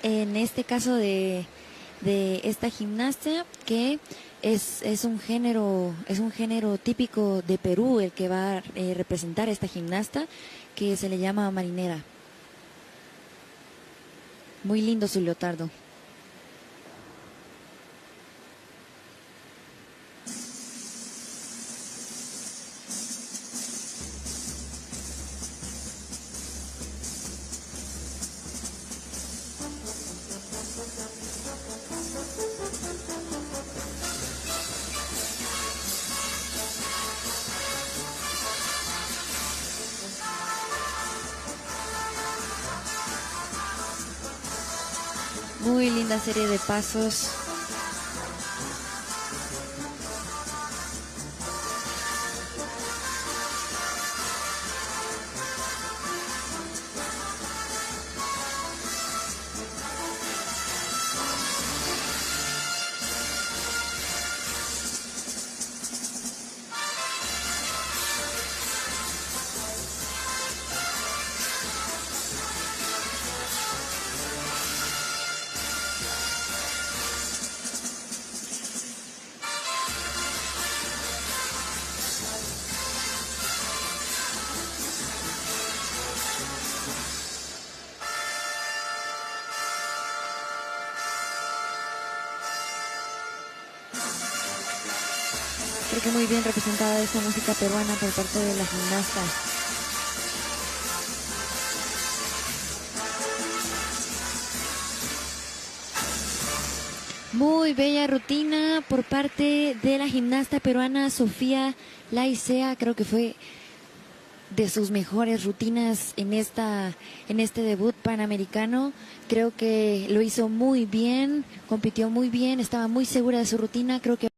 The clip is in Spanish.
bien en este caso de esta gimnasta, que es un género típico de Perú el que va a representar a esta gimnasta, que se le llama marinera. Muy lindo su leotardo. Muy linda serie de pasos. Creo que muy bien representada esta música peruana por parte de la gimnasta. Muy bella rutina por parte de la gimnasta peruana Sofía Laicea. Creo que fue de sus mejores rutinas en este debut panamericano. Creo que lo hizo muy bien, compitió muy bien, estaba muy segura de su rutina. Creo que